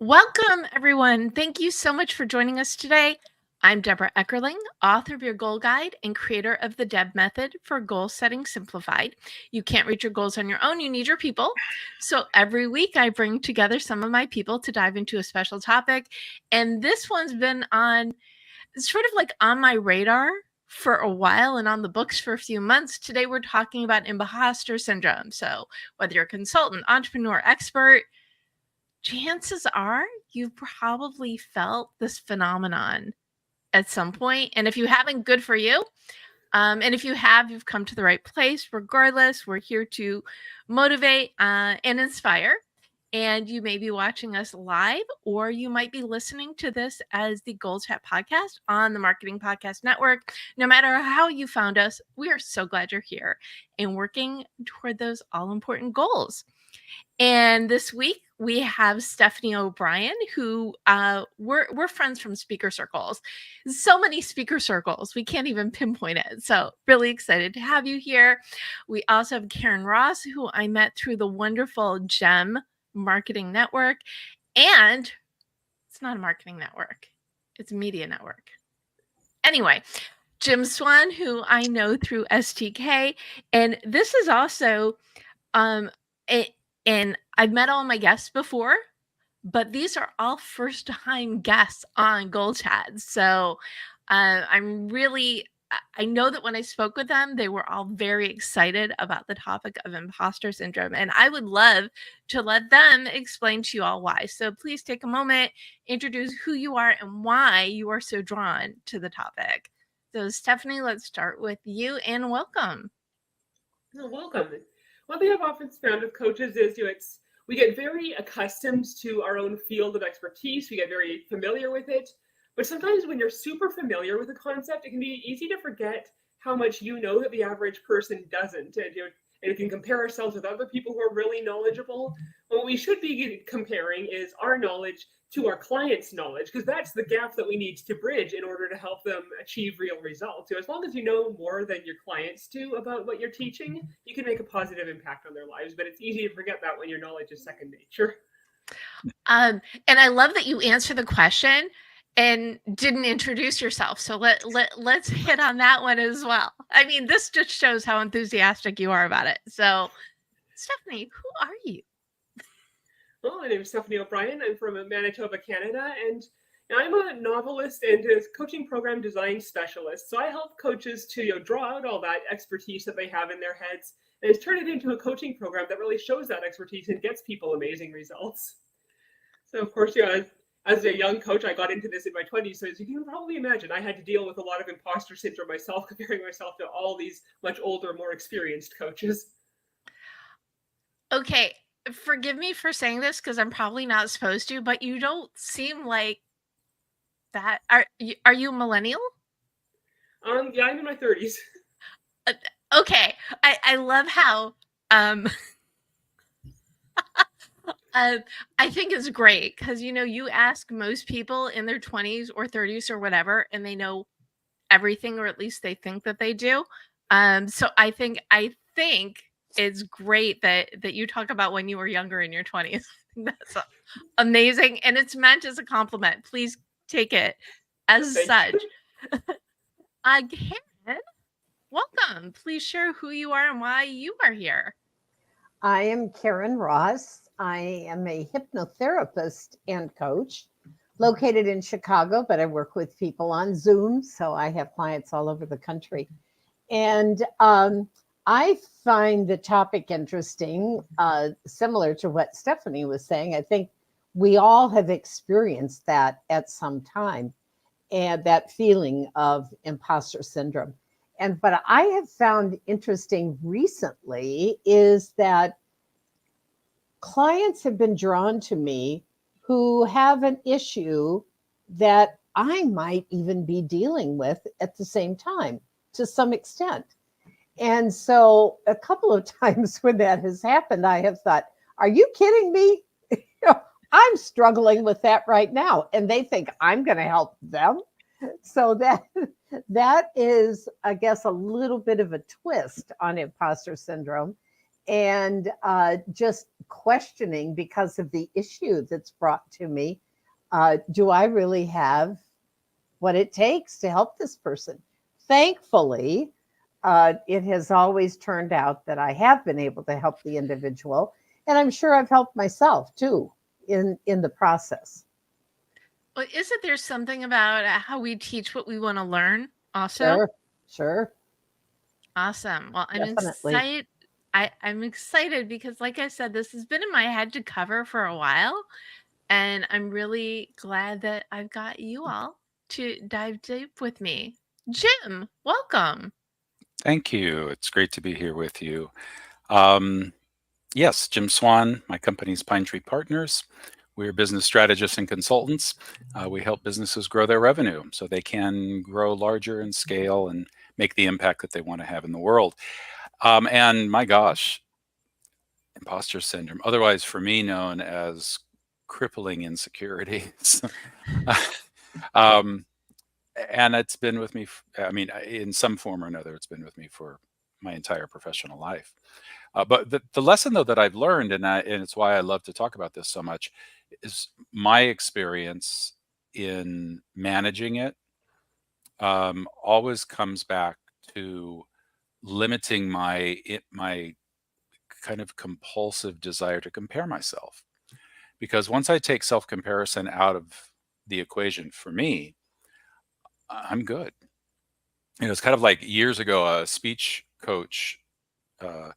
Welcome, everyone. Thank you so much for joining us today. I'm Debra Eckerling, author of your goal guide and creator of the Deb method for goal setting simplified. You can't reach your goals on your own. You need your people. So every week I bring together some of my people to dive into a special topic. And this one's been sort of like on my radar for a while and on the books for a few months. Today we're talking about imposter syndrome. So whether you're a consultant, entrepreneur, expert, chances are you've probably felt this phenomenon at some point. And if you haven't, good for you. And if you have, you've come to the right place. Regardless, we're here to motivate and inspire. And you may be watching us live, or you might be listening to this as the GoalChat podcast on the Marketing Podcast Network. No matter how you found us, we are so glad you're here and working toward those all important goals. And this week we have Stephanie O'Brien, who we're friends from speaker circles. So many speaker circles, we can't even pinpoint it. So really excited to have you here. We also have Karen Ross, who I met through the wonderful GEM Marketing Network. And it's not a marketing network, it's a media network. Anyway, Jim Swan, who I know through STK. And this is also and I've met all my guests before, but these are all first-time guests on GoalChat. So I know that when I spoke with them, they were all very excited about the topic of imposter syndrome. And I would love to let them explain to you all why. So please take a moment, introduce who you are and why you are so drawn to the topic. So Stephanie, let's start with you and welcome. Welcome. One thing I've often found with coaches is, we get very accustomed to our own field of expertise. We get very familiar with it. But sometimes when you're super familiar with a concept, it can be easy to forget how much you know that the average person doesn't. And we can compare ourselves with other people who are really knowledgeable. What we should be comparing is our knowledge to our clients' knowledge, because that's the gap that we need to bridge in order to help them achieve real results. So as long as you know more than your clients do about what you're teaching, you can make a positive impact on their lives. But it's easy to forget that when your knowledge is second nature. And I love that you answer the question and didn't introduce yourself. So let's hit on that one as well. I mean, this just shows how enthusiastic you are about it. So, Stephanie, who are you? Well, my name is Stephanie O'Brien. I'm from Manitoba, Canada, and I'm a novelist and a coaching program design specialist. So I help coaches to draw out all that expertise that they have in their heads and turn it into a coaching program that really shows that expertise and gets people amazing results. So of course, as a young coach, I got into this in my 20s. So as you can probably imagine, I had to deal with a lot of imposter syndrome myself, comparing myself to all these much older, more experienced coaches. Okay, forgive me for saying this because I'm probably not supposed to, but you don't seem like that. Are you a millennial? Yeah, I'm in my 30s. Okay, I love how I think it's great because you ask most people in their 20s or 30s or whatever, and they know everything, or at least they think that they do. So I think it's great that you talk about when you were younger in your 20s. That's amazing, and it's meant as a compliment. Please take it as such. Again, welcome. Please share who you are and why you are here. I am Karen Ross. I am a hypnotherapist and coach located in Chicago, but I work with people on Zoom, so I have clients all over the country. And I find the topic interesting, similar to what Stephanie was saying. I think we all have experienced that at some time, and that feeling of imposter syndrome. And what I have found interesting recently is that clients have been drawn to me who have an issue that I might even be dealing with at the same time to some extent. And so a couple of times when that has happened, I have thought, are you kidding me? I'm struggling with that right now. And they think I'm going to help them. So that is, I guess, a little bit of a twist on imposter syndrome. and just questioning because of the issue that's brought to me. Do I really have what it takes to help this person? Thankfully, it has always turned out that I have been able to help the individual, and I'm sure I've helped myself too in the process. Well, isn't there something about how we teach what we want to learn also? Sure, sure, Awesome. Well, I'm definitely. excited. I'm excited because, like I said, this has been in my head to cover for a while. And I'm really glad that I've got you all to dive deep with me. Jim, welcome. Thank you. It's great to be here with you. Um, yes, Jim Swan, my company's Pinetree Partners. We're business strategists and consultants. We help businesses grow their revenue so they can grow larger and scale and make the impact that they want to have in the world. And my gosh, imposter syndrome, otherwise for me known as crippling insecurities. um, and it's been with me, in some form or another, it's been with me for my entire professional life. But the lesson, though, that I've learned, and it's why I love to talk about this so much, is my experience in managing it always comes back to limiting my kind of compulsive desire to compare myself. Because once I take self-comparison out of the equation for me, I'm good. It's kind of like years ago, a speech coach uh,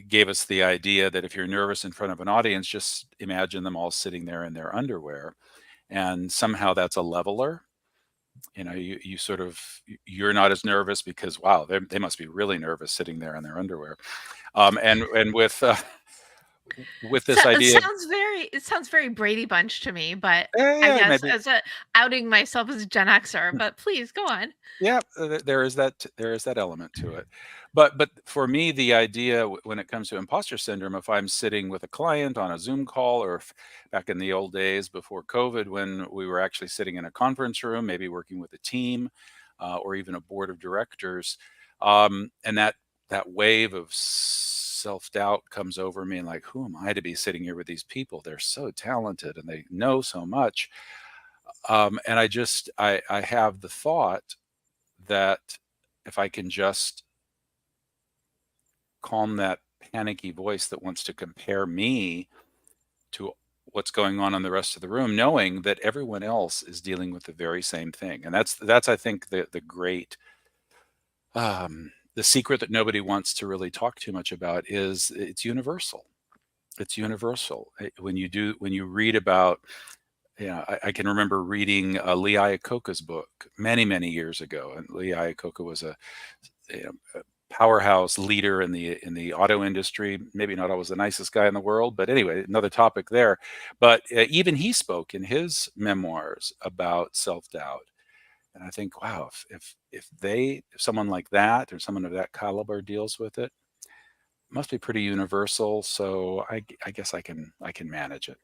gave us the idea that if you're nervous in front of an audience, just imagine them all sitting there in their underwear, and somehow that's a leveler. You sort of, you're not as nervous because wow, they must be really nervous sitting there in their underwear. And with So this it idea of sounds very Brady Bunch to me, but I yeah, guess maybe as a outing myself as a Gen Xer, but please go on. yeah, there is that element to it. But for me, the idea when it comes to imposter syndrome, if I'm sitting with a client on a Zoom call, or if back in the old days before COVID, when we were actually sitting in a conference room, maybe working with a team, or even a board of directors, and that wave of self-doubt comes over me, and like, who am I to be sitting here with these people? They're so talented and they know so much. And I have the thought that if I can just calm that panicky voice that wants to compare me to what's going on in the rest of the room, knowing that everyone else is dealing with the very same thing. And that's I think the great the secret that nobody wants to really talk too much about is it's universal. It's universal. When you read about, I can remember reading Lee Iacocca's book many years ago, and Lee Iacocca was a powerhouse leader in the auto industry. Maybe not always the nicest guy in the world, but anyway, another topic there. But even he spoke in his memoirs about self-doubt, and I think, wow, if someone like that or someone of that caliber deals with it, it must be pretty universal. So I guess I can manage it.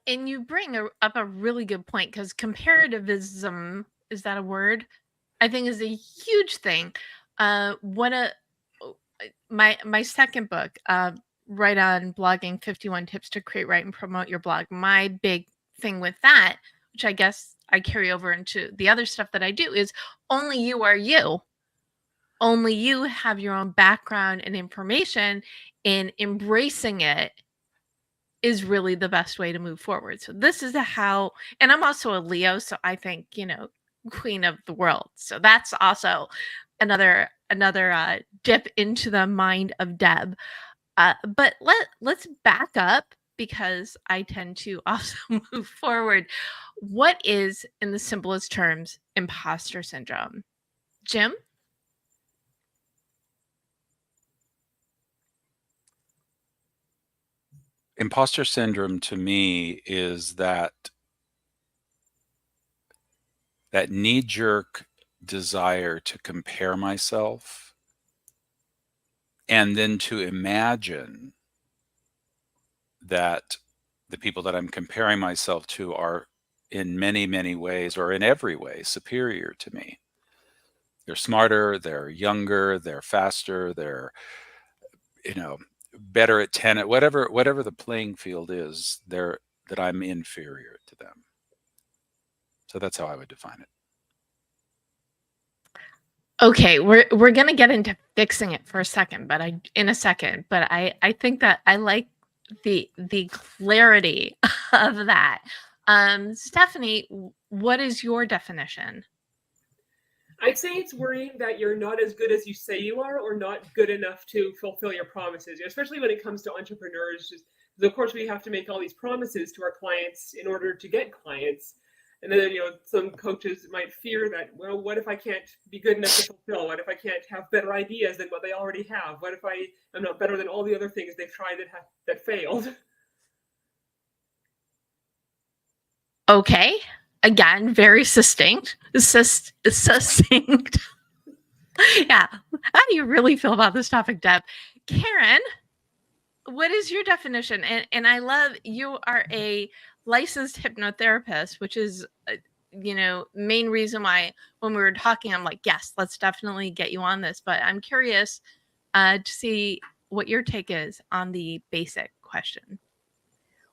And you bring up a really good point because comparativism, is that a word? I think is a huge thing. One of my second book, Write on Blogging 51 Tips to Create, Write, and Promote Your Blog. My big thing with that, which I guess I carry over into the other stuff that I do, is only you are you. Only you have your own background and information, and embracing it is really the best way to move forward. So this is how, and I'm also a Leo, so I think, queen of the world. So that's also another dip into the mind of Deb. But let's back up because I tend to also move forward. What is, in the simplest terms, imposter syndrome? Jim? Imposter syndrome to me is that knee-jerk desire to compare myself and then to imagine that the people that I'm comparing myself to are in many ways, or in every way, superior to me. They're smarter, they're younger, they're faster, they're better at 10 at whatever the playing field is, that I'm inferior to them. So that's how I would define it. Okay, we're gonna get into fixing it for a second, but I think that I like the clarity of that. Stephanie, what is your definition? I'd say it's worrying that you're not as good as you say you are, or not good enough to fulfill your promises, especially when it comes to entrepreneurs. Just, of course, we have to make all these promises to our clients in order to get clients. And then, some coaches might fear that, well, what if I can't be good enough to fulfill? What if I can't have better ideas than what they already have? What if I'm not better than all the other things they've tried that failed? Okay, again, very succinct. Succinct. Yeah. How do you really feel about this topic, Deb? Karen, what is your definition? And I love, you are a licensed hypnotherapist, which is, main reason why when we were talking, I'm like, yes, let's definitely get you on this. But I'm curious to see what your take is on the basic question.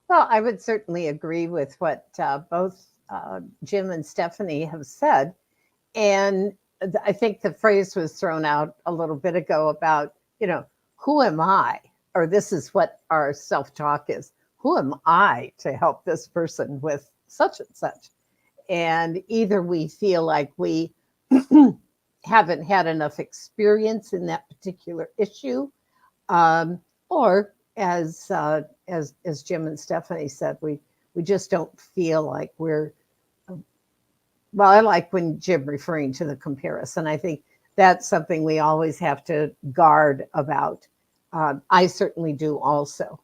Well, I would certainly agree with what both Jim and Stephanie have said. And I think the phrase was thrown out a little bit ago about, who am I? Or this is what our self-talk is. Who am I to help this person with such and such? And either we feel like we haven't had enough experience in that particular issue, or as Jim and Stephanie said, we just don't feel like we're. Well, I like when Jim referring to the comparison. I think that's something we always have to guard about. I certainly do also.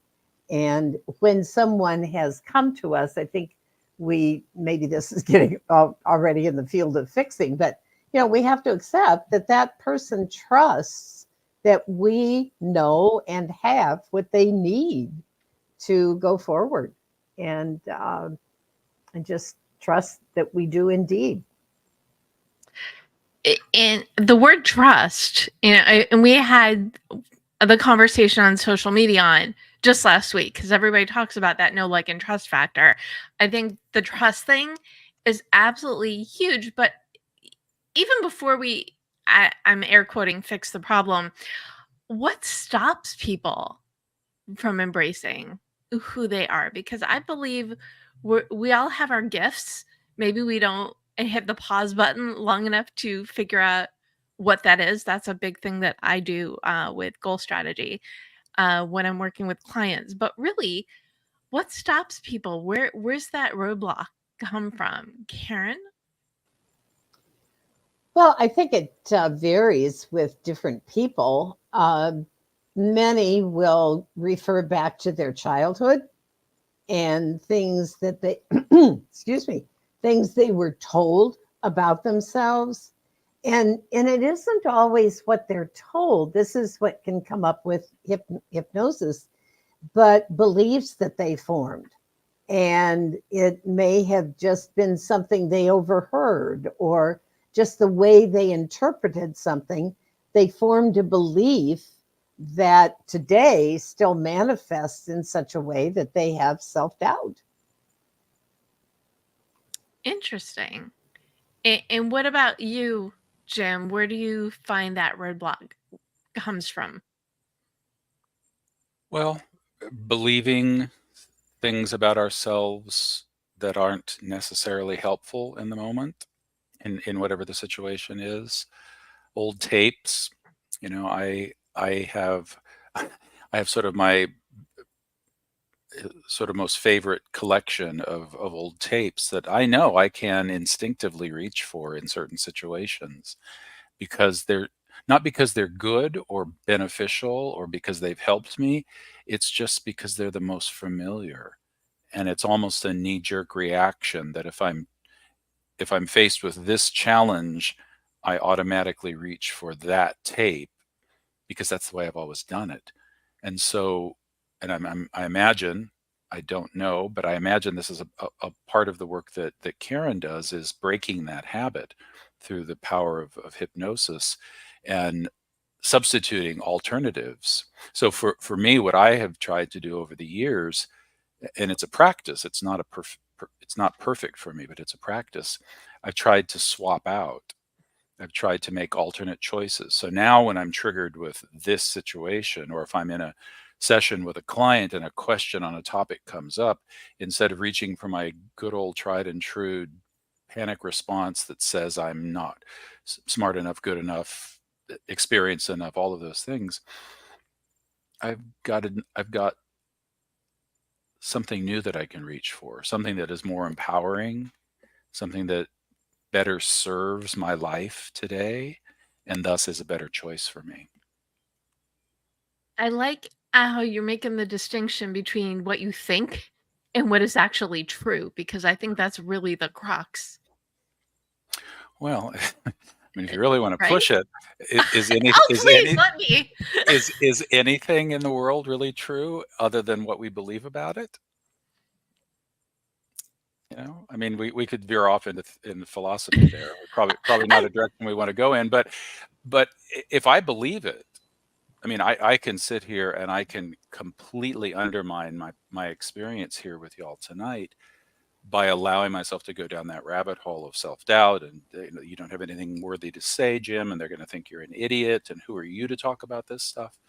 And when someone has come to us, I think maybe this is getting already in the field of fixing, but we have to accept that person trusts that we know and have what they need to go forward, and just trust that we do indeed. And the word trust, and we had the conversation on social media on just last week, because everybody talks about that know, like, and trust factor. I think the trust thing is absolutely huge. But even before I'm air quoting, fix the problem, what stops people from embracing who they are? Because I believe we all have our gifts. Maybe we don't hit the pause button long enough to figure out what that is. That's a big thing that I do with goal strategy when I'm working with clients. But really, what stops people? Where's that roadblock come from? Karen? Well, I think it varies with different people. Many will refer back to their childhood and things that they, excuse me, things they were told about themselves. And it isn't always what they're told. This is what can come up with hypnosis, but beliefs that they formed. And it may have just been something they overheard, or just the way they interpreted something. They formed a belief that today still manifests in such a way that they have self-doubt. Interesting. And what about you, Jim? Where do you find that roadblock comes from? Well, believing things about ourselves that aren't necessarily helpful in the moment, in whatever the situation is. Old tapes, I have sort of my most favorite collection of old tapes that I know I can instinctively reach for in certain situations, because they're not because they're good or beneficial or because they've helped me. It's just because they're the most familiar. And it's almost a knee-jerk reaction that if I'm faced with this challenge, I automatically reach for that tape because that's the way I've always done it. And so, and I imagine, I don't know, but I imagine this is a part of the work that Karen does, is breaking that habit through the power of hypnosis. And substituting alternatives. So for me, what I have tried to do over the years, and it's a practice, it's not perfect for me, but it's a practice. I've tried to swap out. I've tried to make alternate choices. So now when I'm triggered with this situation, or if I'm in a session with a client and a question on a topic comes up, instead of reaching for my good old tried and true panic response that says I'm not smart enough, good enough, experienced enough, all of those things, I've got something new that I can reach for, something that is more empowering, something that better serves my life today, and thus is a better choice for me. I like how you're making the distinction between what you think and what is actually true, because I think that's really the crux. Well, I mean, if you really want to Right? push it, is Oh, please let me. is anything in the world really true other than what we believe about it? You know, I mean, we could veer off into philosophy there. Probably not a direction we want to go in, but if I believe it, I mean, I can sit here and I can completely undermine my experience here with y'all tonight by allowing myself to go down that rabbit hole of self-doubt, and you don't have anything worthy to say, Jim, and they're going to think you're an idiot, and who are you to talk about this stuff?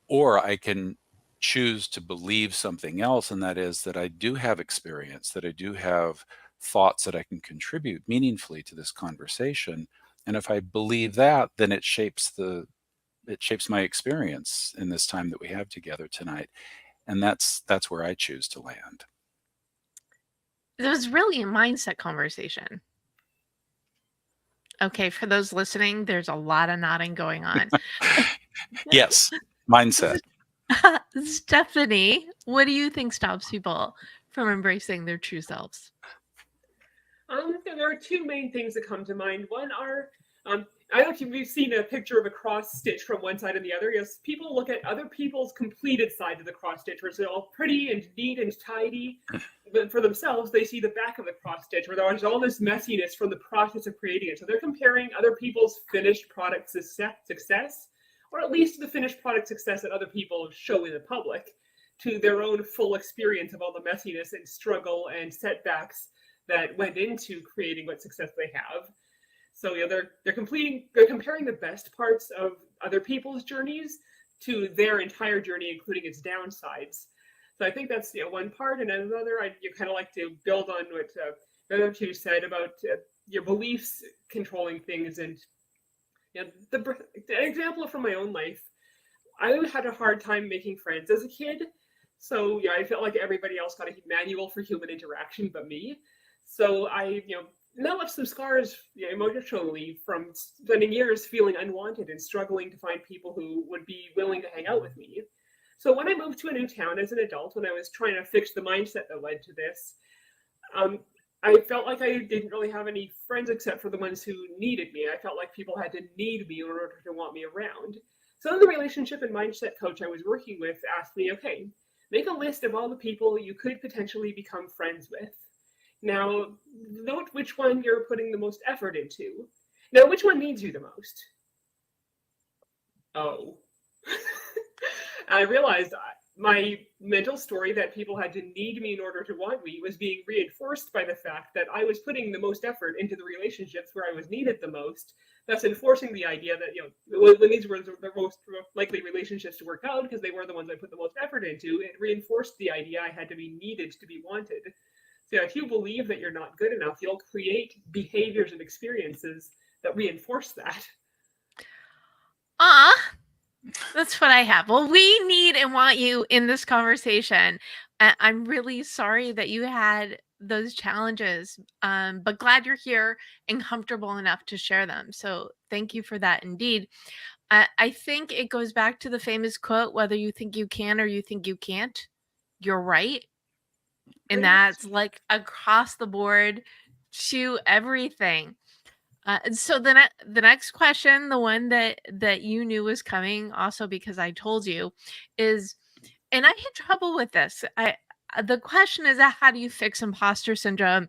Or I can choose to believe something else, and that is that I do have experience, that I do have thoughts that I can contribute meaningfully to this conversation. And if I believe that, then it shapes my experience in this time that we have together tonight. And that's where I choose to land. It was really a mindset conversation. Okay, for those listening, there's a lot of nodding going on. Yes, mindset. Stephanie, what do you think stops people from embracing their true selves? There are two main things that come to mind. One are, I don't know if you've seen a picture of a cross stitch from one side and the other. Yes, people look at other people's completed side of the cross stitch, where it's all pretty and neat and tidy. But for themselves, they see the back of the cross stitch, where there's all this messiness from the process of creating it. So they're comparing other people's finished product success, or at least the finished product success that other people show in the public, to their own full experience of all the messiness and struggle and setbacks that went into creating what success they have. So they're comparing the best parts of other people's journeys to their entire journey, including its downsides. So I think that's one part. And another, you kind of like to build on what the other two said about your beliefs controlling things. And the example from my own life, I had a hard time making friends as a kid. So I felt like everybody else got a manual for human interaction but me. So I developed some scars emotionally from spending years feeling unwanted and struggling to find people who would be willing to hang out with me. So when I moved to a new town as an adult, when I was trying to fix the mindset that led to this, I felt like I didn't really have any friends except for the ones who needed me. I felt like people had to need me in order to want me around. So the relationship and mindset coach I was working with asked me, okay, make a list of all the people you could potentially become friends with. Now, note which one you're putting the most effort into. Now, which one needs you the most? Oh. I realized my mental story that people had to need me in order to want me was being reinforced by the fact that I was putting the most effort into the relationships where I was needed the most, thus enforcing the idea that, when these were the most likely relationships to work out, because they were the ones I put the most effort into, it reinforced the idea I had to be needed to be wanted. So if you believe that you're not good enough, you'll create behaviors and experiences that reinforce that. That's what I have. Well, we need and want you in this conversation. I'm really sorry that you had those challenges, but glad you're here and comfortable enough to share them. So thank you for that indeed. I think it goes back to the famous quote, whether you think you can or you think you can't, you're right. And that's like across the board to everything. So the next question, the one that you knew was coming, also because I told you, is, and I had trouble with this. The question is, how do you fix imposter syndrome?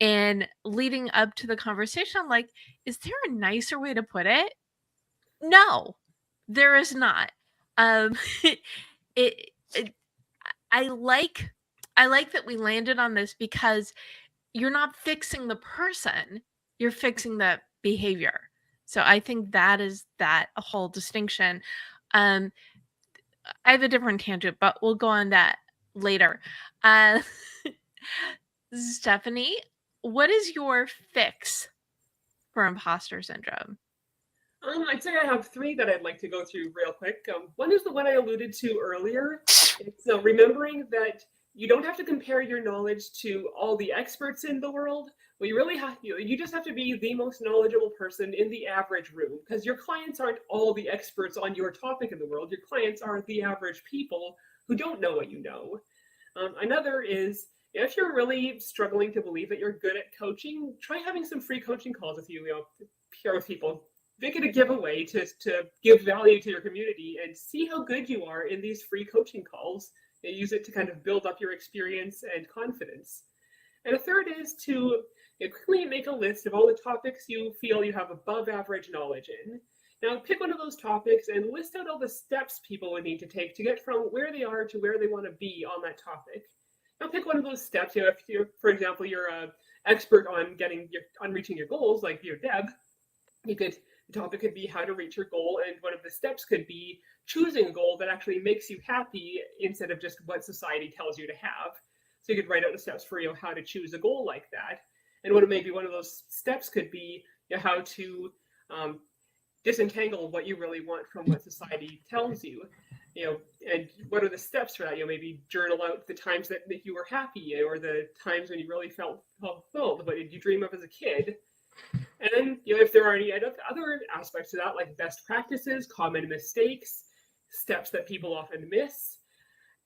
And leading up to the conversation, I'm like, is there a nicer way to put it? No, there is not. Um, it, it I like that we landed on this because you're not fixing the person, you're fixing the behavior. So I think that is that whole distinction. Um, I have a different tangent, but we'll go on that later. Uh, Stephanie, what is your fix for imposter syndrome? I'd say I have three that I'd like to go through real quick. One is the one I alluded to earlier. It's remembering that you don't have to compare your knowledge to all the experts in the world. Well, you really have, you just have to be the most knowledgeable person in the average room, because your clients aren't all the experts on your topic in the world. Your clients are the average people who don't know what you know. Another is, if you're really struggling to believe that you're good at coaching, try having some free coaching calls with peer with people. Make it a giveaway to give value to your community and see how good you are in these free coaching calls, and use it to kind of build up your experience and confidence. And a third is to quickly make a list of all the topics you feel you have above average knowledge in. Now pick one of those topics and list out all the steps people would need to take to get from where they are to where they want to be on that topic. Now pick one of those steps. If you're, for example, you're an expert on reaching your goals, like you're Deb, the topic could be how to reach your goal, and one of the steps could be choosing a goal that actually makes you happy instead of just what society tells you to have. So you could write out the steps for how to choose a goal like that. And maybe one of those steps could be how to disentangle what you really want from what society tells you. And what are the steps for that? Maybe journal out the times that you were happy, or the times when you really felt fulfilled. What did you dream of as a kid? And then, if there are any other aspects to that, like best practices, common mistakes, steps that people often miss,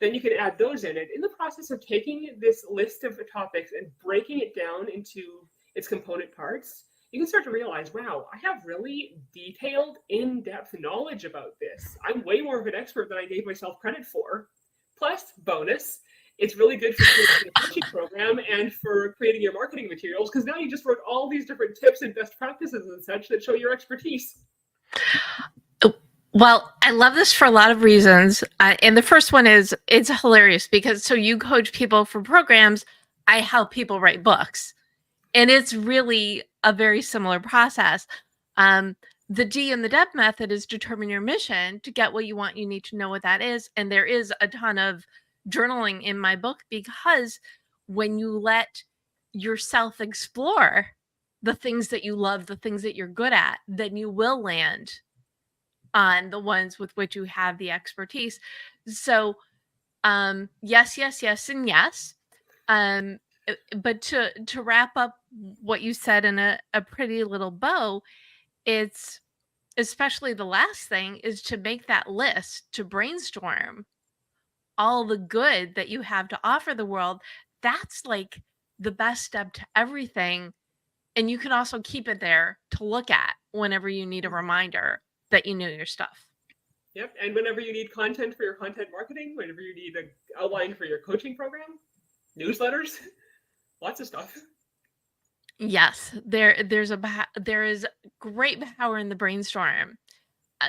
then you can add those in. And in the process of taking this list of topics and breaking it down into its component parts, you can start to realize, wow, I have really detailed, in-depth knowledge about this. I'm way more of an expert than I gave myself credit for. Plus, bonus, it's really good for creating a coaching program and for creating your marketing materials, because now you just wrote all these different tips and best practices and such that show your expertise. Well, I love this for a lot of reasons. And the first one is, it's hilarious because so you coach people for programs, I help people write books. And it's really a very similar process. The D in the Deb method is determine your mission. To get what you want, you need to know what that is. And there is a ton of journaling in my book, because when you let yourself explore the things that you love, the things that you're good at, then you will land on the ones with which you have the expertise. So yes, and yes. But to wrap up what you said in a pretty little bow, it's especially the last thing is to make that list, to brainstorm all the good that you have to offer the world. That's like the best step to everything. And you can also keep it there to look at whenever you need a reminder that you know your stuff. Yep, and whenever you need content for your content marketing, whenever you need an outline for your coaching program, newsletters, lots of stuff. Yes, there is great power in the brainstorm.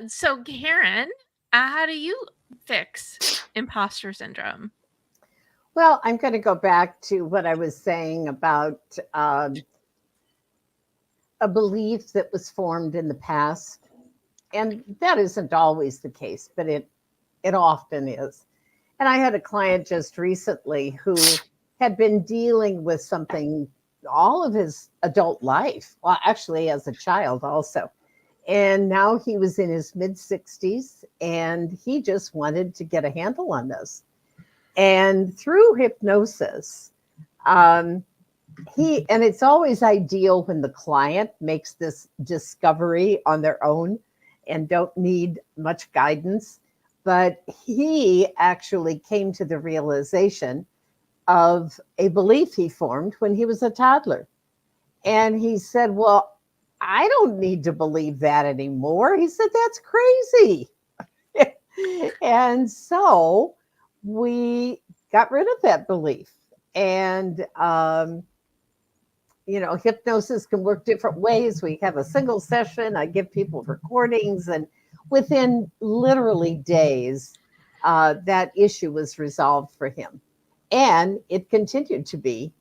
So Karen, how do you fix imposter syndrome? Well, I'm going to go back to what I was saying about a belief that was formed in the past. And that isn't always the case, but it often is. And I had a client just recently who had been dealing with something all of his adult life. Well, actually, as a child also. And now he was in his mid 60s and he just wanted to get a handle on this. And through hypnosis, and it's always ideal when the client makes this discovery on their own and don't need much guidance. But he actually came to the realization of a belief he formed when he was a toddler. And he said, well, I don't need to believe that anymore. He said, that's crazy. And so we got rid of that belief. And hypnosis can work different ways. We have a single session. I give people recordings, and within literally days, that issue was resolved for him. And it continued to be.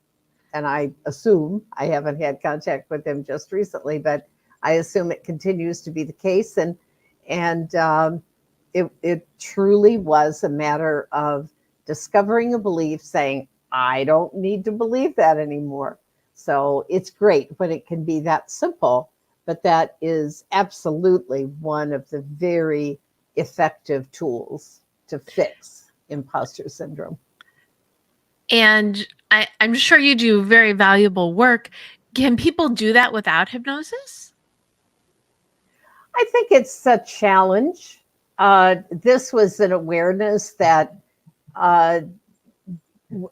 And I assume, I haven't had contact with him just recently, but I assume it continues to be the case. And it truly was a matter of discovering a belief, saying, I don't need to believe that anymore. So it's great when it can be that simple, but that is absolutely one of the very effective tools to fix imposter syndrome. And I'm sure you do very valuable work. Can people do that without hypnosis? I think it's a challenge. This was an awareness that I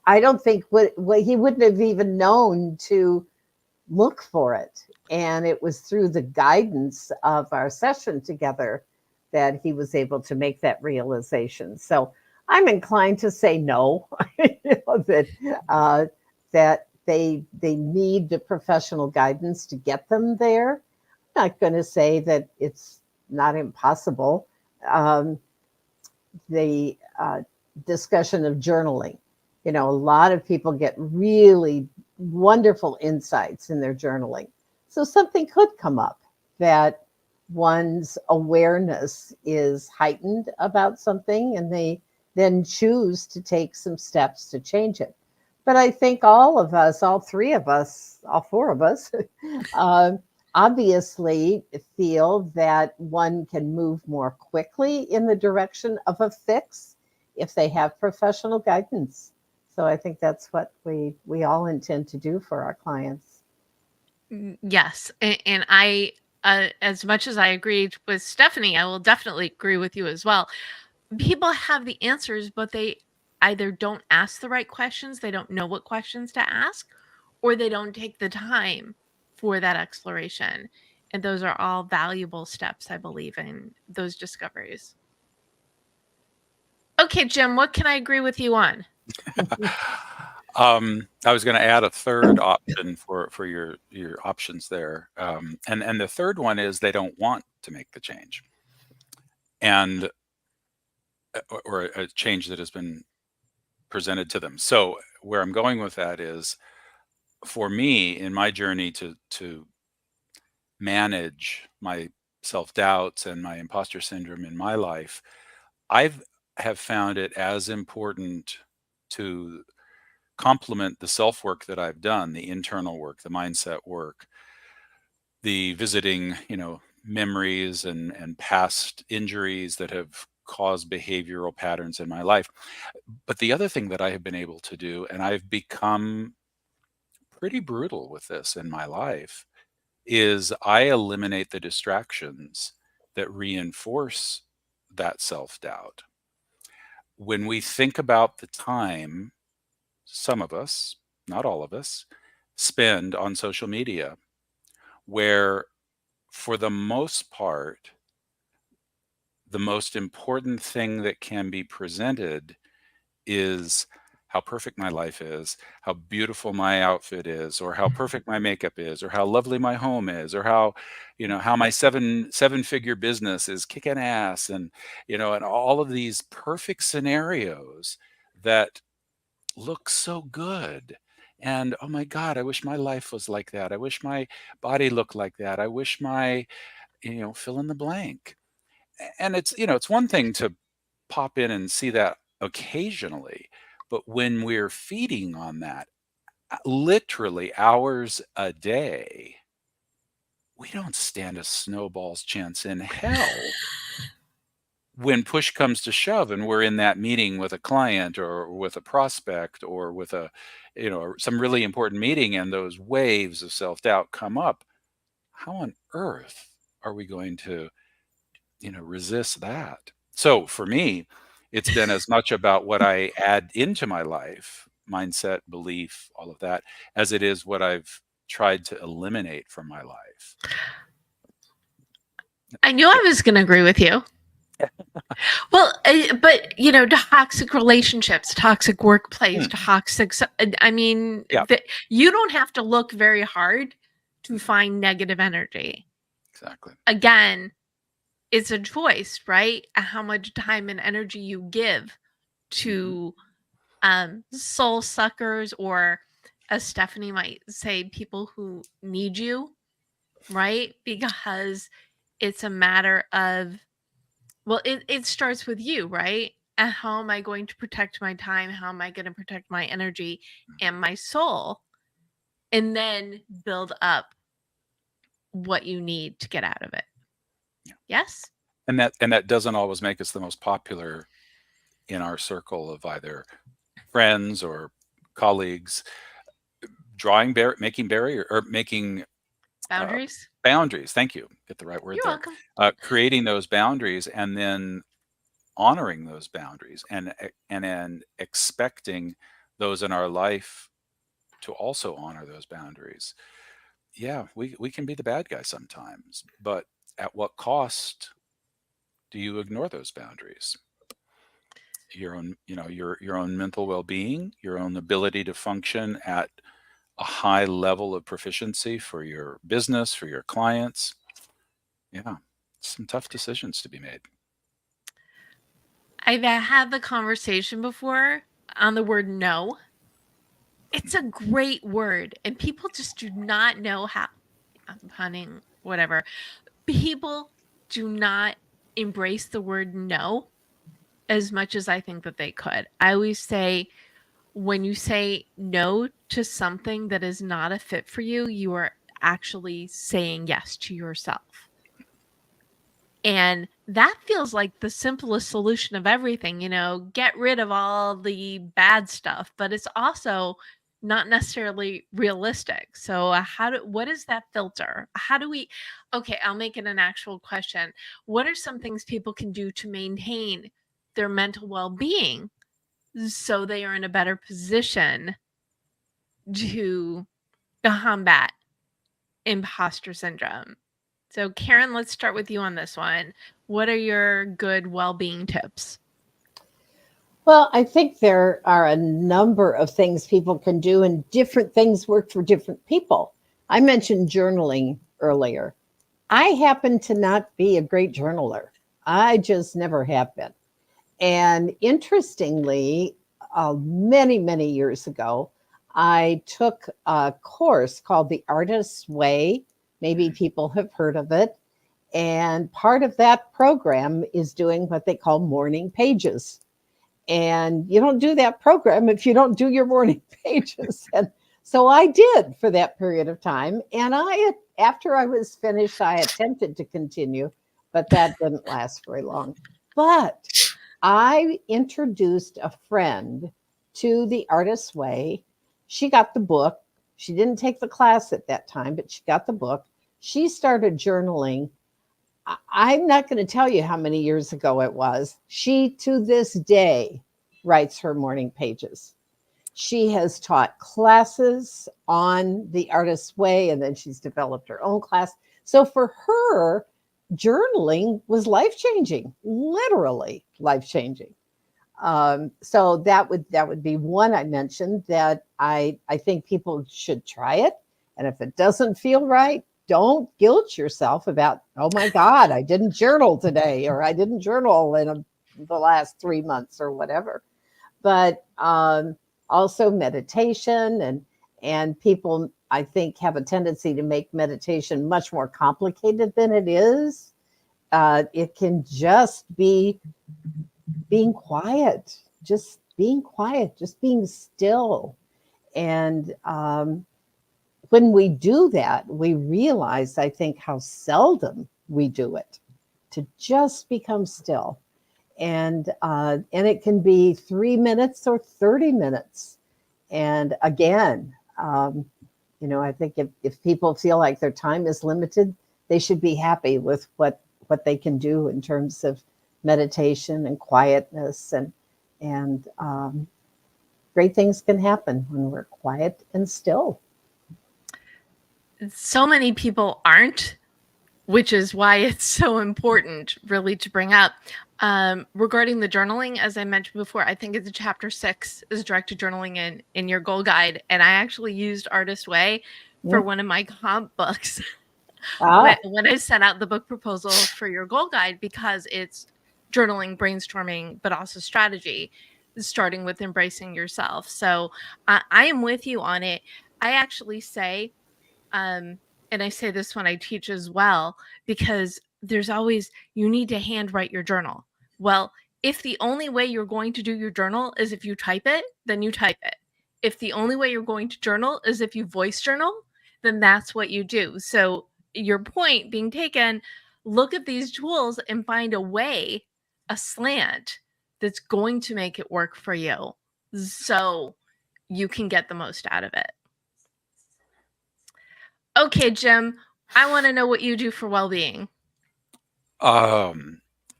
don't think what he wouldn't have even known to look for it. And it was through the guidance of our session together that he was able to make that realization. So I'm inclined to say no, that they need the professional guidance to get them there. I'm not going to say that it's not impossible. The discussion of journaling, a lot of people get really wonderful insights in their journaling. So something could come up that one's awareness is heightened about something, and they then choose to take some steps to change it. But I think all of us, all three of us, all four of us, obviously feel that one can move more quickly in the direction of a fix if they have professional guidance. So I think that's what we all intend to do for our clients. Yes. And I, as much as I agreed with Stephanie, I will definitely agree with you as well. People have the answers, but they either don't ask the right questions, they don't know what questions to ask, or they don't take the time for that exploration. And those are all valuable steps, I believe, in those discoveries. Okay, Jim, what can I agree with you on? I was going to add a third option for your options there, and the third one is they don't want to make the change, and or a change that has been presented to them. So where I'm going with that is, for me in my journey to manage my self-doubts and my imposter syndrome in my life, have found it as important to complement the self-work that I've done, the internal work, the mindset work, the visiting, memories and past injuries that have caused behavioral patterns in my life. But the other thing that I have been able to do, and I've become pretty brutal with this in my life, is I eliminate the distractions that reinforce that self-doubt. When we think about the time some of us, not all of us, spend on social media, where for the most part, the most important thing that can be presented is how perfect my life is, how beautiful my outfit is, or how perfect my makeup is, or how lovely my home is, or how, how my seven-figure business is kicking ass, and, and all of these perfect scenarios that look so good. And oh my God, I wish my life was like that. I wish my body looked like that. I wish my, fill in the blank. And it's one thing to pop in and see that occasionally, but when we're feeding on that literally hours a day, we don't stand a snowball's chance in hell when push comes to shove and we're in that meeting with a client or with a prospect or with some really important meeting, and those waves of self-doubt come up. How on earth are we going to resist that? So for me, it's been as much about what I add into my life, mindset, belief, all of that, as it is what I've tried to eliminate from my life. I knew I was going to agree with you. Well, but toxic relationships, toxic workplace, toxic. I mean, Yeah. you don't have to look very hard to find negative energy. Exactly. Again, it's a choice, right? How much time and energy you give to soul suckers, or as Stephanie might say, people who need you, right? Because it's a matter of, well, it starts with you, right? And how am I going to protect my time? How am I going to protect my energy and my soul? And then build up what you need to get out of it. Yeah. Yes? And that doesn't always make us the most popular in our circle of either friends or colleagues. Making barrier or making Boundaries? boundaries. Thank you. Get the right word You're there. welcome. Creating those boundaries and then honoring those boundaries and then expecting those in our life to also honor those boundaries. Yeah, we can be the bad guy sometimes, but at what cost do you ignore those boundaries? Your own, your own mental well-being, your own ability to function at a high level of proficiency for your business, for your clients. Yeah, some tough decisions to be made. I've had the conversation before on the word no. It's a great word, and people just do not know how. I'm punning, whatever. People do not embrace the word no as much as I think that they could. I always say, when you say no to something that is not a fit for you, you are actually saying yes to yourself. And that feels like the simplest solution of everything, get rid of all the bad stuff, but it's also not necessarily realistic. So what is that filter? Okay, I'll make it an actual question. What are some things people can do to maintain their mental well-being so they are in a better position to combat imposter syndrome? So, Karen, let's start with you on this one. What are your good well-being tips? Well, I think there are a number of things people can do, and different things work for different people. I mentioned journaling earlier. I happen to not be a great journaler. I just never have been. And interestingly, many, many years ago, I took a course called The Artist's Way. Maybe people have heard of it. And part of that program is doing what they call morning pages. And you don't do that program if you don't do your morning pages. And so I did for that period of time. And after I was finished, I attempted to continue, but that didn't last very long. But I introduced a friend to The Artist's Way. She got the book. She didn't take the class at that time, but she got the book. She started journaling. I'm not going to tell you how many years ago it was. She, to this day, writes her morning pages. She has taught classes on The Artist's Way, and then she's developed her own class. So for her, journaling was life-changing, literally life-changing. So that would be one I mentioned that I think people should try it. And if it doesn't feel right, don't guilt yourself about, oh my God, I didn't journal today, or I didn't journal in the last 3 months or whatever. But also meditation, and people, I think, have a tendency to make meditation much more complicated than it is. It can just be being quiet, just being still. And when we do that, we realize, I think, how seldom we do it, to just become still. And it can be 3 minutes or 30 minutes. And again, I think if people feel like their time is limited, they should be happy with what they can do in terms of meditation and quietness, and great things can happen when we're quiet and still. So many people aren't, which is why it's so important really to bring up. Regarding the journaling, as I mentioned before, I think it's chapter 6 is directed journaling in your goal guide. And I actually used Artist Way for one of my comp books when I set out the book proposal for your goal guide, because it's journaling, brainstorming, but also strategy, starting with embracing yourself. So I am with you on it. I actually say, and I say this when I teach as well, because there's always, you need to handwrite your journal. Well, if the only way you're going to do your journal is if you type it, then you type it. If the only way you're going to journal is if you voice journal, then that's what you do. So your point being taken, look at these tools and find a way, a slant that's going to make it work for you so you can get the most out of it. Okay, Jim, I want to know what you do for well-being.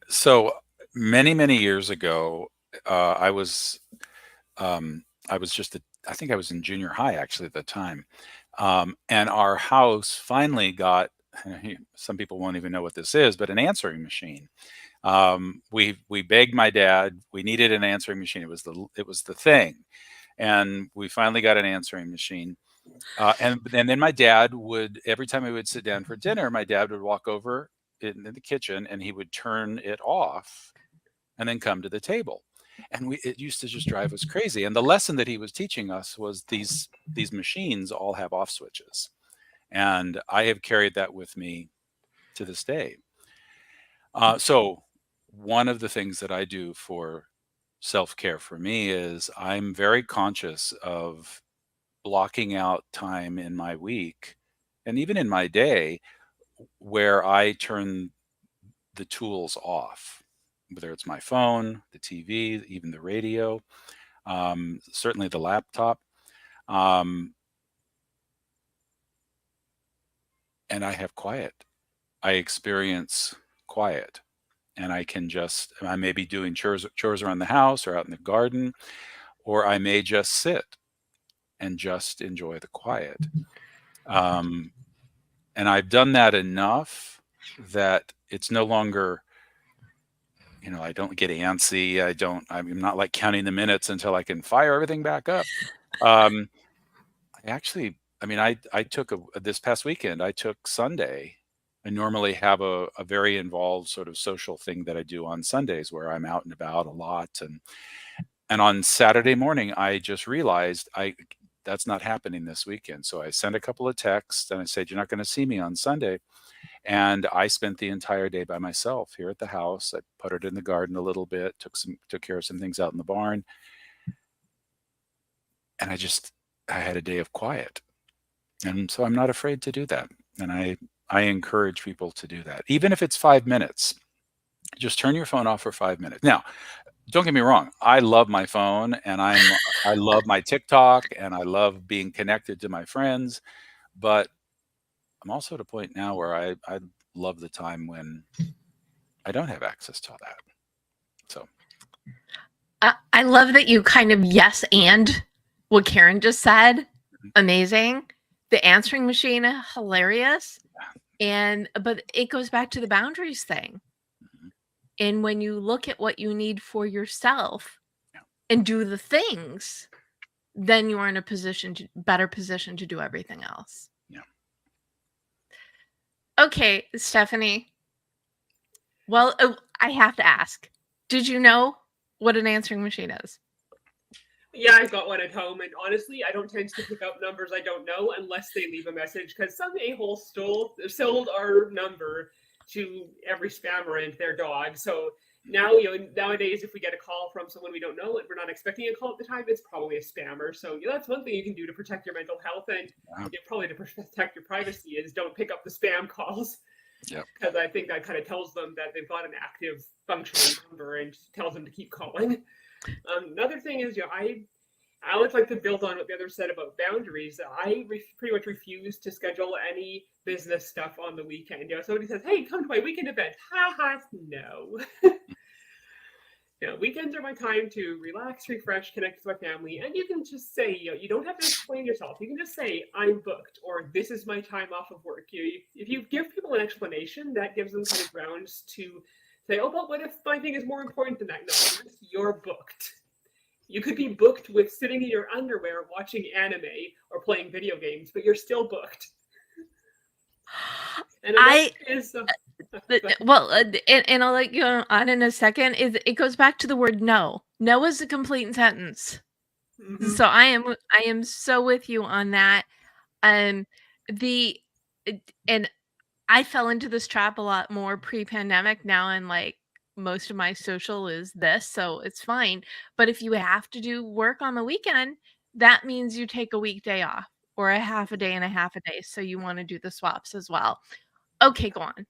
So many years ago, I was just, I think I was in junior high actually at the time. And our house finally got, some people won't even know what this is, but an answering machine. We begged my dad, we needed an answering machine. It was the thing. And we finally got an answering machine. And then my dad would, every time we would sit down for dinner, my dad would walk over in the kitchen and he would turn it off and then come to the table. And it used to just drive us crazy. And the lesson that he was teaching us was these machines all have off switches. And I have carried that with me to this day. So one of the things that I do for self-care for me is I'm very conscious of blocking out time in my week and even in my day where I turn the tools off, whether it's my phone, the TV, even the radio, certainly the laptop. And I have quiet. I experience quiet, and I may be doing chores around the house or out in the garden, or I may just sit and just enjoy the quiet. And I've done that enough that it's no longer, I don't get antsy. I'm not like counting the minutes until I can fire everything back up. I took this past weekend, I took Sunday. I normally have a very involved sort of social thing that I do on Sundays where I'm out and about a lot. And on Saturday morning, I just realized that's not happening this weekend. So I sent a couple of texts and I said, you're not going to see me on Sunday. And I spent the entire day by myself here at the house. I puttered in the garden a little bit, took care of some things out in the barn. And I had a day of quiet. And so I'm not afraid to do that. And I encourage people to do that. Even if it's 5 minutes, just turn your phone off for 5 minutes. Now, don't get me wrong. I love my phone and I love my TikTok and I love being connected to my friends, but I'm also at a point now where I love the time when I don't have access to all that. So I love that you kind of yes and what Karen just said. Amazing. The answering machine, hilarious. But it goes back to the boundaries thing. And when you look at what you need for yourself and do the things, then you are in a better position to do everything else. Yeah. Okay, Stephanie. Well, I have to ask, did you know what an answering machine is? Yeah, I've got one at home, and honestly, I don't tend to pick up numbers I don't know unless they leave a message, because some a-hole sold our number to every spammer and their dog. So now, nowadays, if we get a call from someone we don't know and we're not expecting a call at the time, it's probably a spammer. So that's one thing you can do to protect your mental health and probably to protect your privacy is don't pick up the spam calls. Yep. Because I think that kind of tells them that they've got an active functioning number and tells them to keep calling. Another thing is, I always like to build on what the other said about boundaries. I pretty much refuse to schedule any business stuff on the weekend. Somebody says, "Hey, come to my weekend event." No. Weekends are my time to relax, refresh, connect with my family, and you can just say, you don't have to explain yourself. You can just say, "I'm booked," or "This is my time off of work." If you give people an explanation, that gives them kind of grounds to Say, oh, but what if my thing is more important than that? No, you're booked. You could be booked with sitting in your underwear watching anime or playing video games, but you're still booked. And well, and I'll let you on in a second. It goes back to the word no. No is a complete sentence. Mm-hmm. So I am so with you on that. And I fell into this trap a lot more pre-pandemic. Now I'm like, most of my social is this, so it's fine. But if you have to do work on the weekend, that means you take a weekday off or a half a day and a half a day. So you want to do the swaps as well. Okay, go on.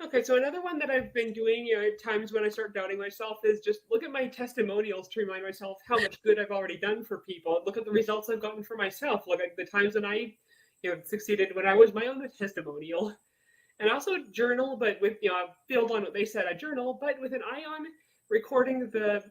Okay, so another one that I've been doing, at times when I start doubting myself, is just look at my testimonials to remind myself how much good I've already done for people. Look at the results I've gotten for myself. Look at the times when I, succeeded when I was my own testimonial. And also journal, but with, build on what they said, a journal, but with an eye on recording the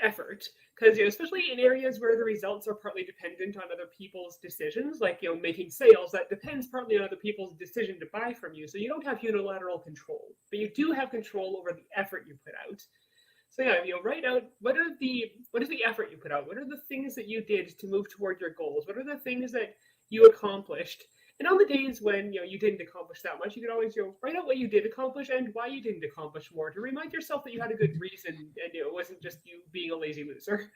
effort. Because, especially in areas where the results are partly dependent on other people's decisions, like, making sales, that depends partly on other people's decision to buy from you. So you don't have unilateral control, but you do have control over the effort you put out. So yeah, write out what is the effort you put out? What are the things that you did to move toward your goals? What are the things that you accomplished? And on the days when you didn't accomplish that much, you could always write out what you did accomplish and why you didn't accomplish more, to remind yourself that you had a good reason and it wasn't just you being a lazy loser.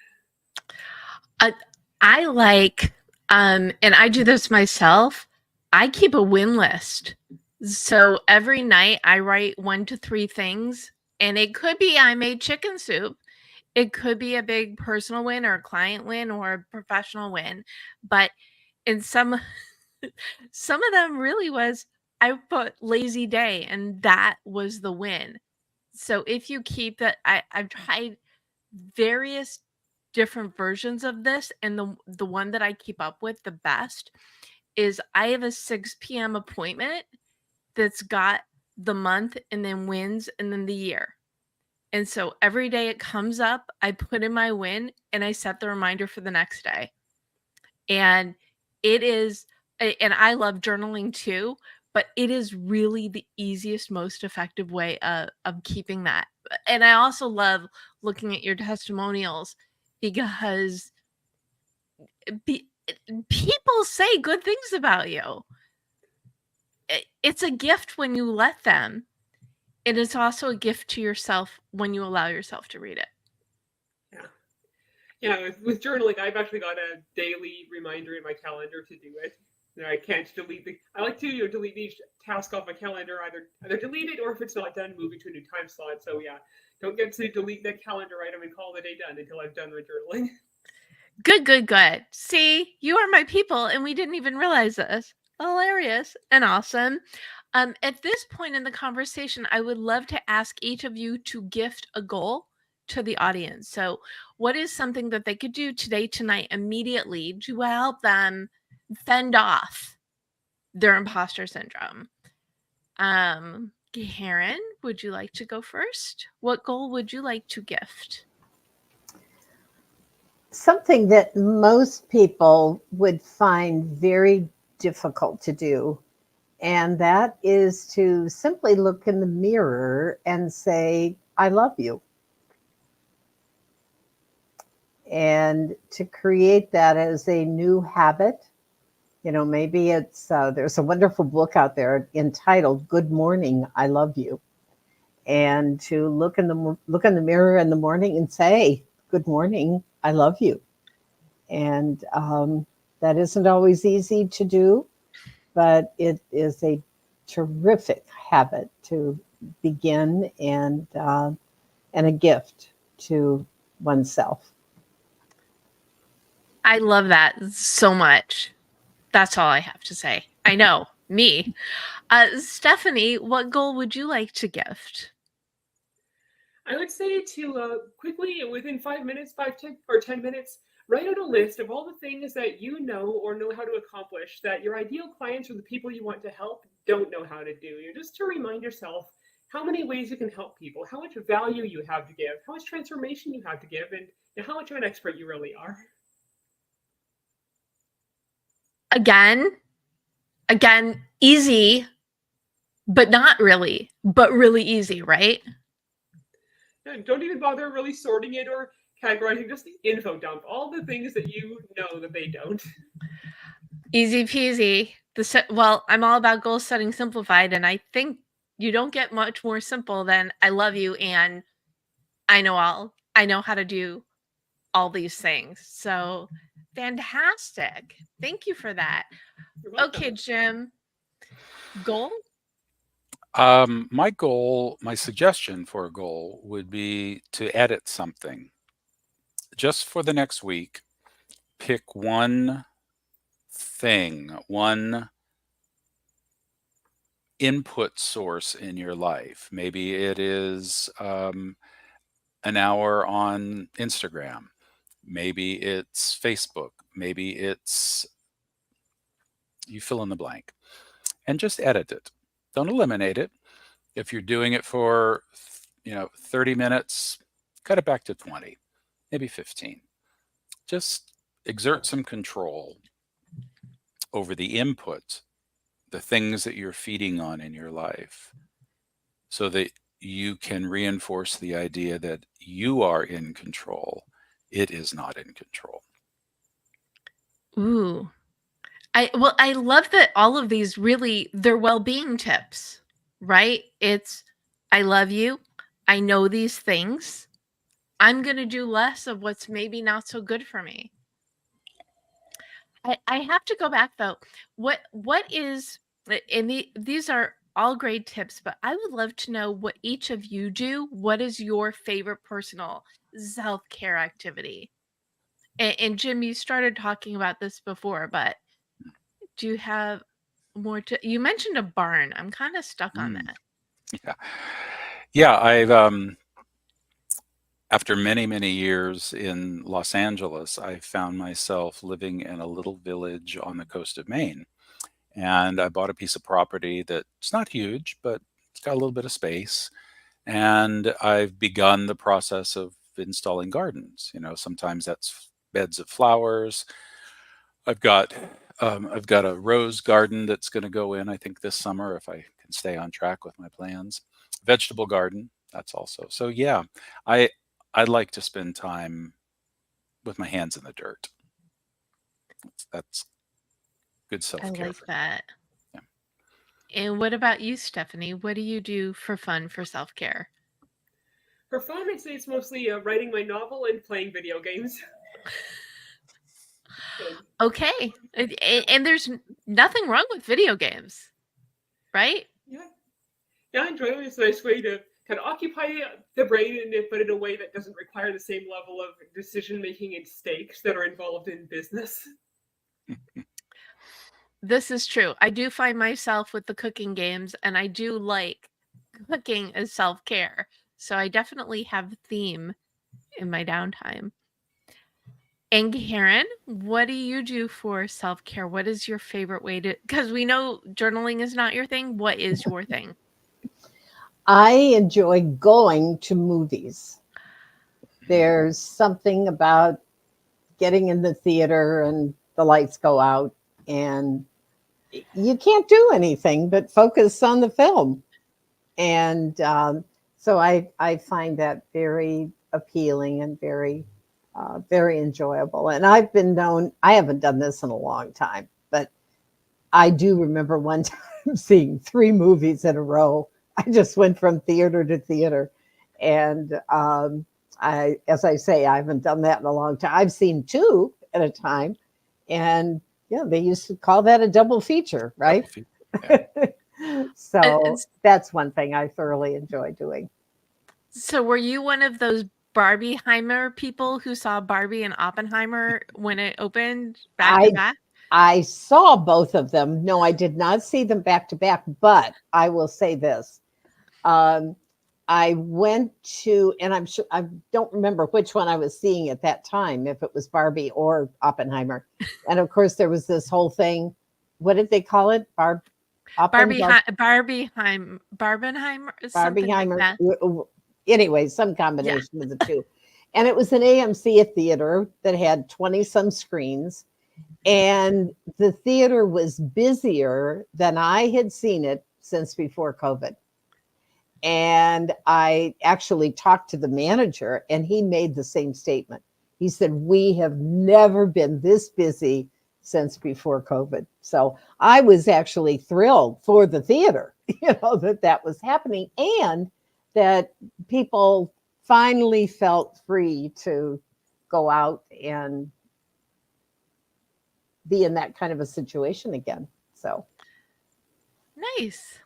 I like, and I do this myself. I keep a win list. So every night I write 1 to 3 things, and it could be I made chicken soup. It could be a big personal win or a client win or a professional win, but in some of them really was I put lazy day, and that was the win. So if you keep that, I've tried various different versions of this, and the one that I keep up with the best is I have a 6 p.m. appointment that's got the month and then wins and then the year. And so every day it comes up, I put in my win and I set the reminder for the next day. And it is, and I love journaling too, but it is really the easiest, most effective way of keeping that. And I also love looking at your testimonials because people say good things about you. It's a gift when you let them. It is also a gift to yourself when you allow yourself to read it. Yeah, with journaling, I've actually got a daily reminder in my calendar to do it. I can't delete I like to delete each task off my calendar, either delete it or if it's not done, move it to a new time slot. So yeah, don't get to delete that calendar item and call the day done until I've done my journaling. Good. See, you are my people, and we didn't even realize this. Hilarious and awesome. At this point in the conversation, I would love to ask each of you to gift a goal to the audience. So, what is something that they could do today, tonight, immediately to help them fend off their imposter syndrome? Karen, would you like to go first? What goal would you like to gift? Something that most people would find very difficult to do, and that is to simply look in the mirror and say, I love you. And to create that as a new habit, maybe it's, there's a wonderful book out there entitled Good Morning, I Love You. And to look in the mirror in the morning and say, good morning, I love you. And that isn't always easy to do, but it is a terrific habit to begin and a gift to oneself. I love that so much. That's all I have to say. I know, me. Stephanie, what goal would you like to gift? I would say to quickly, within 5 minutes, 10 minutes, write out a list of all the things that you know or know how to accomplish that your ideal clients or the people you want to help don't know how to do. Just to remind yourself how many ways you can help people, how much value you have to give, how much transformation you have to give, and how much of an expert you really are. Again, easy, but not really, but really easy, right? And don't even bother really sorting it or categorizing, just the info dump, all the things that you know that they don't. Easy peasy. Well, I'm all about goal setting simplified, and I think you don't get much more simple than I love you and I know how to do all these things. So fantastic. Thank you for that. You're welcome. Okay, Jim. Goal? My suggestion for a goal would be to edit something. Just for the next week, pick one thing, one input source in your life. Maybe it is an hour on Instagram. Maybe it's Facebook. Maybe it's, you fill in the blank, and just edit it. Don't eliminate it. If you're doing it for 30 minutes, cut it back to 20, maybe 15. Just exert some control over the input, the things that you're feeding on in your life, so that you can reinforce the idea that you are in control. It is not in control. Ooh. I love that all of these really, they're well-being tips, right? It's I love you. I know these things. I'm going to do less of what's maybe not so good for me. I have to go back though. What is, and these are all great tips, but I would love to know what each of you do. What is your favorite personal self-care activity? And Jim, you started talking about this before, but do you have more to, you mentioned a barn. I'm kind of stuck on that. Yeah. Yeah, I've after many, many years in Los Angeles, I found myself living in a little village on the coast of Maine. And I bought a piece of property that's not huge, but it's got a little bit of space. And I've begun the process of installing gardens. Sometimes that's beds of flowers. I've got a rose garden that's going to go in, I think, this summer, if I can stay on track with my plans. Vegetable garden, that's also. So yeah, I'd like to spend time with my hands in the dirt. That's good I self-care like for me. that. Yeah. And what about you, Stephanie? What do you do for fun for self-care? For fun, I'd say it's mostly writing my novel and playing video games. Okay. And there's nothing wrong with video games, right? Yeah, I enjoy it. It's a nice way to kind of occupy the brain, but in a way that doesn't require the same level of decision making and stakes that are involved in business. This is true. I do find myself with the cooking games, and I do like cooking as self-care. So I definitely have a theme in my downtime. And Karen, what do you do for self-care? What is your favorite way to, because we know journaling is not your thing. What is your thing? I enjoy going to movies. There's something about getting in the theater and the lights go out and you can't do anything but focus on the film. And so I find that very appealing and very enjoyable. And I've been known, I haven't done this in a long time, but I do remember one time seeing 3 movies in a row. I just went from theater to theater. And as I say, I haven't done that in a long time. I've seen 2 at a time. And yeah, they used to call that a double feature, right? Yeah. So that's one thing I thoroughly enjoy doing. So were you one of those Barbieheimer people who saw Barbie and Oppenheimer when it opened back to back? I saw both of them. No, I did not see them back to back, but I will say this. I went to, and I'm sure, I don't remember which one I was seeing at that time, if it was Barbie or Oppenheimer. And of course, there was this whole thing. What did they call it? Barbieheimer, something like that. Anyway, some combination of the two. And it was an AMC theater that had 20 some screens. And the theater was busier than I had seen it since before COVID. And I actually talked to the manager, and he made the same statement. He said, we have never been this busy since before COVID. So I was actually thrilled for the theater, that was happening, and that people finally felt free to go out and be in that kind of a situation again. So nice.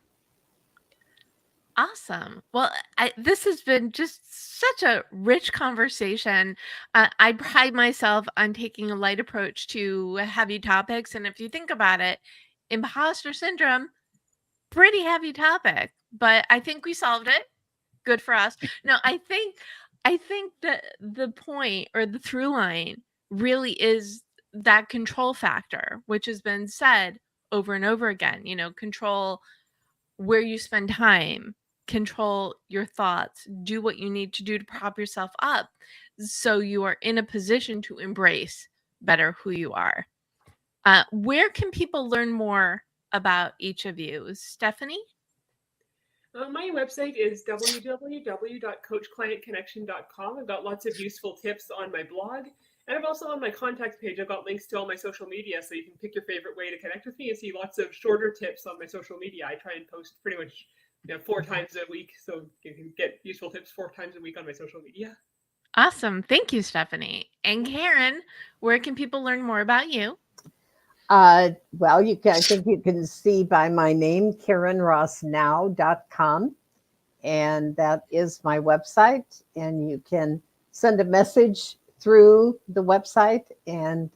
Awesome. Well, this has been just such a rich conversation. I pride myself on taking a light approach to heavy topics. And if you think about it, imposter syndrome, pretty heavy topic, but I think we solved it. Good for us. No, I think that the point or the through line really is that control factor, which has been said over and over again. Control where you spend time, control your thoughts, do what you need to do to prop yourself up so you are in a position to embrace better who you are. Where can people learn more about each of you? Stephanie? My website is www.coachclientconnection.com. I've got lots of useful tips on my blog. And I've also on my contact page, I've got links to all my social media, so you can pick your favorite way to connect with me and see lots of shorter tips on my social media. I try and post pretty much 4 times a week, so you can get useful tips 4 times a week on my social media. Awesome. Thank you, Stephanie. And Karen, where can people learn more about you? Well, I think you can see by my name, KarenRossNow.com. And that is my website. And you can send a message through the website. And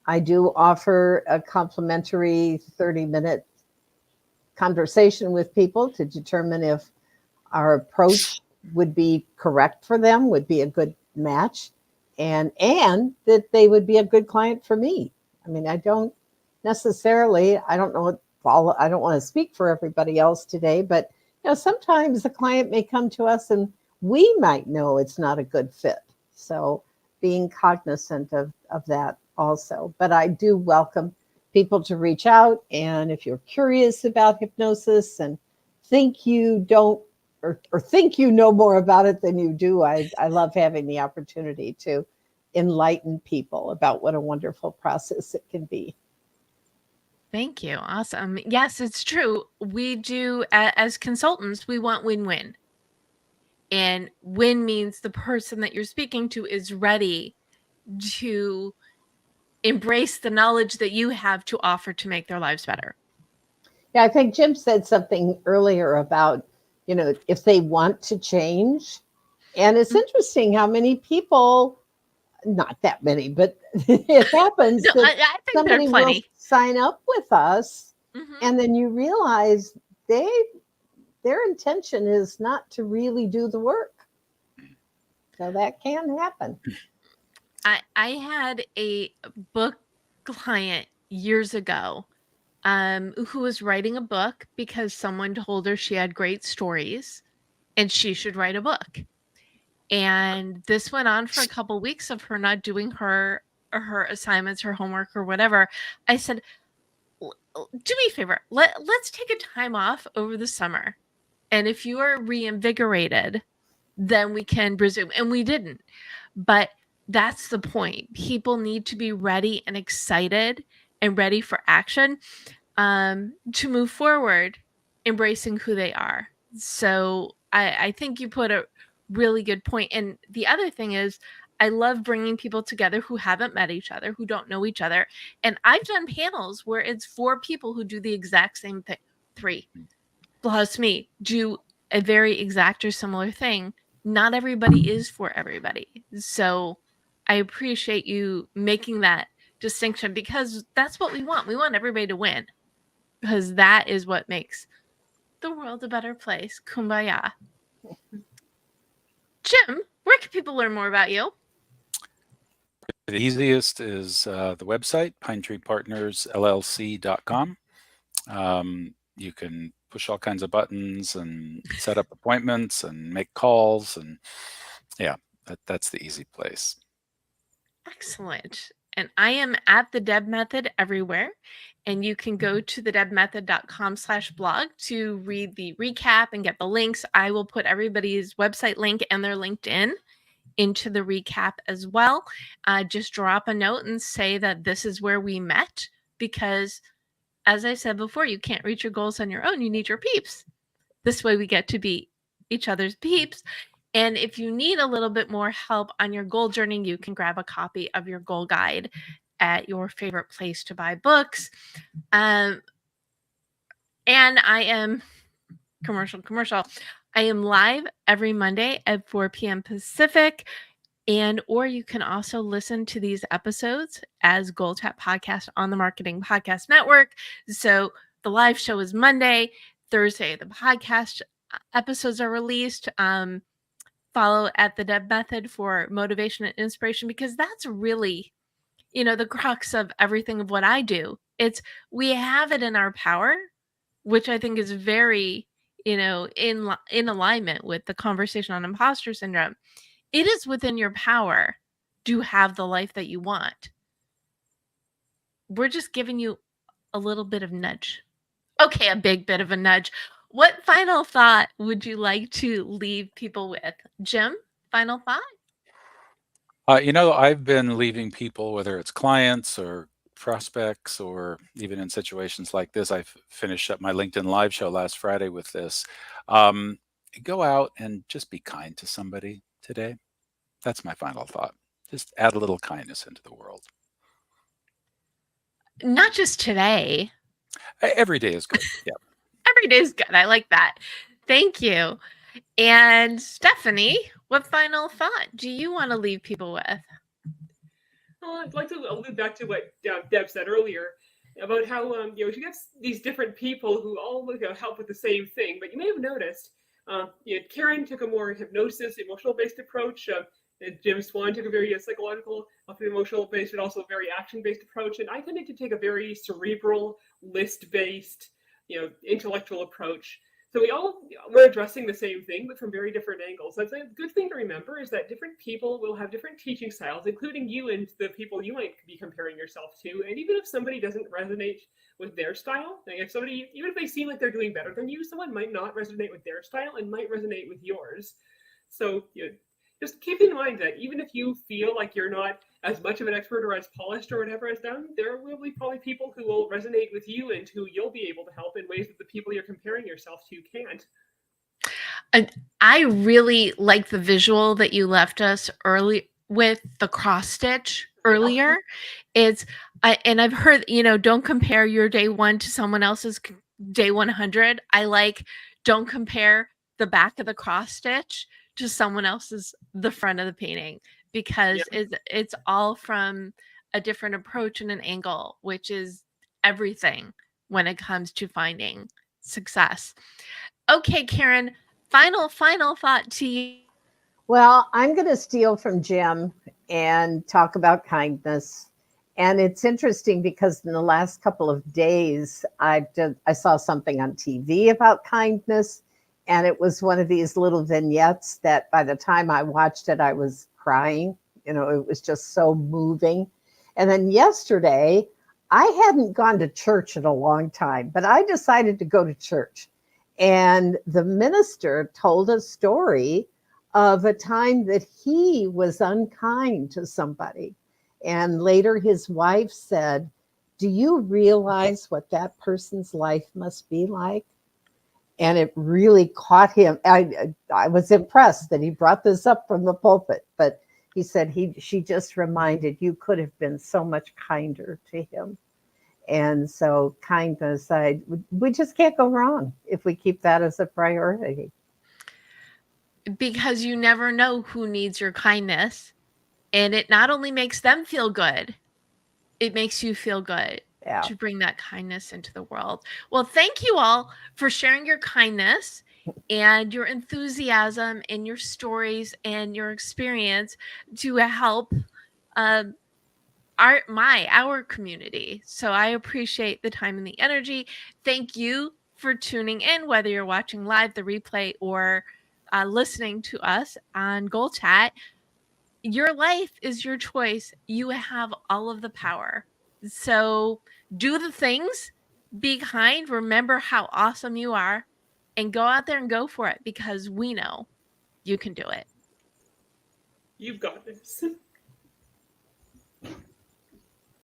I do offer a complimentary 30-minute conversation with people to determine if our approach would be correct for them, would be a good match, and that they would be a good client for me. I mean, I don't want to speak for everybody else today, but sometimes the client may come to us and we might know it's not a good fit. So being cognizant of that also. But I do welcome people to reach out. And if you're curious about hypnosis and think you don't, or think you know more about it than you do, I love having the opportunity to enlighten people about what a wonderful process it can be. Thank you. Awesome. Yes, it's true. We do, as consultants, we want win-win. And win means the person that you're speaking to is ready to embrace the knowledge that you have to offer to make their lives better. Yeah, I think Jim said something earlier about, if they want to change. And it's interesting how many people, not that many, but it happens No, that I think somebody there are plenty. will sign up with us, Mhm. and then you realize their intention is not to really do the work. So that can happen. I had a book client years ago who was writing a book because someone told her she had great stories and she should write a book. And this went on for a couple weeks of her not doing her assignments, her homework, or whatever. I said, do me a favor. Let's take a time off over the summer. And if you are reinvigorated, then we can resume. And we didn't. But that's the point. People need to be ready and excited and ready for action to move forward, embracing who they are. So I think you put a really good point. And the other thing is, I love bringing people together who haven't met each other, who don't know each other. And I've done panels where it's 4 people who do the exact same thing, 3 plus me do a very exact or similar thing. Not everybody is for everybody. So I appreciate you making that distinction because that's what we want. We want everybody to win because that is what makes the world a better place. Kumbaya. Jim, where can people learn more about you? The easiest is the website, pinetreepartnersllc.com. You can push all kinds of buttons and set up appointments and make calls. And yeah, that's the easy place. Excellent. And I am at the Deb Method everywhere. And you can go to thedebmethod.com/blog to read the recap and get the links. I will put everybody's website link and their LinkedIn into the recap as well. Just drop a note and say that this is where we met, because as I said before, you can't reach your goals on your own. You need your peeps. This way we get to be each other's peeps. And if you need a little bit more help on your goal journey, you can grab a copy of your goal guide at your favorite place to buy books. And I am commercial. I am live every Monday at 4 p.m. Pacific. Or you can also listen to these episodes as GoalChat podcast on the Marketing Podcast Network. So the live show is Monday. Thursday, the podcast episodes are released. Follow at the Deb Method for motivation and inspiration, because that's really, the crux of everything of what I do. We have it in our power, which I think is very, in alignment with the conversation on imposter syndrome. It is within your power to have the life that you want. We're just giving you a little bit of nudge. Okay, a big bit of a nudge. What final thought would you like to leave people with? Jim, final thought? I've been leaving people, whether it's clients or prospects, or even in situations like this. I finished up my LinkedIn live show last Friday with this. Go out and just be kind to somebody today. That's my final thought. Just add a little kindness into the world. Not just today. Every day is good. Yeah. Every day is good. I like that. Thank you. And Stephanie, what final thought do you want to leave people with? Well, I'd like to allude back to what Deb said earlier about how she gets these different people who all help with the same thing. But you may have noticed, Karen took a more hypnosis, emotional-based approach. Jim Swan took a very psychological, emotional-based, but also a very action-based approach. And I tended to take a very cerebral, list-based, intellectual approach. So we're addressing the same thing, but from very different angles. That's a good thing to remember, is that different people will have different teaching styles, including you and the people you might be comparing yourself to. And even if somebody doesn't resonate with their style, like even if they seem like they're doing better than you, someone might not resonate with their style and might resonate with yours. So just keep in mind that even if you feel like you're not as much of an expert or as polished or whatever as them, there will be probably people who will resonate with you and who you'll be able to help in ways that the people you're comparing yourself to can't. And I really like the visual that you left us early with the cross stitch earlier. And I've heard, don't compare your day 1 to someone else's day 100. I like, don't compare the back of the cross stitch to someone else's, the front of the painting, because it's all from a different approach and an angle, which is everything when it comes to finding success. Okay, Karen, final thought to you. Well, I'm going to steal from Jim and talk about kindness. And it's interesting because in the last couple of days, I saw something on TV about kindness. And it was one of these little vignettes that by the time I watched it, I was crying. It was just so moving. And then yesterday, I hadn't gone to church in a long time, but I decided to go to church. And the minister told a story of a time that he was unkind to somebody. And later his wife said, "Do you realize what that person's life must be like?" And it really caught him. I was impressed that he brought this up from the pulpit, but he said she just reminded, you could have been so much kinder to him. And so kindness, we just can't go wrong if we keep that as a priority. Because you never know who needs your kindness. And it not only makes them feel good, it makes you feel good. Yeah. To bring that kindness into the world. Well, thank you all for sharing your kindness and your enthusiasm and your stories and your experience to help our community. So I appreciate the time and the energy. Thank you for tuning in, whether you're watching live, the replay, or listening to us on GoalChat. Your life is your choice. You have all of the power. So do the things, be kind, remember how awesome you are, and go out there and go for it, because we know you can do it. You've got this.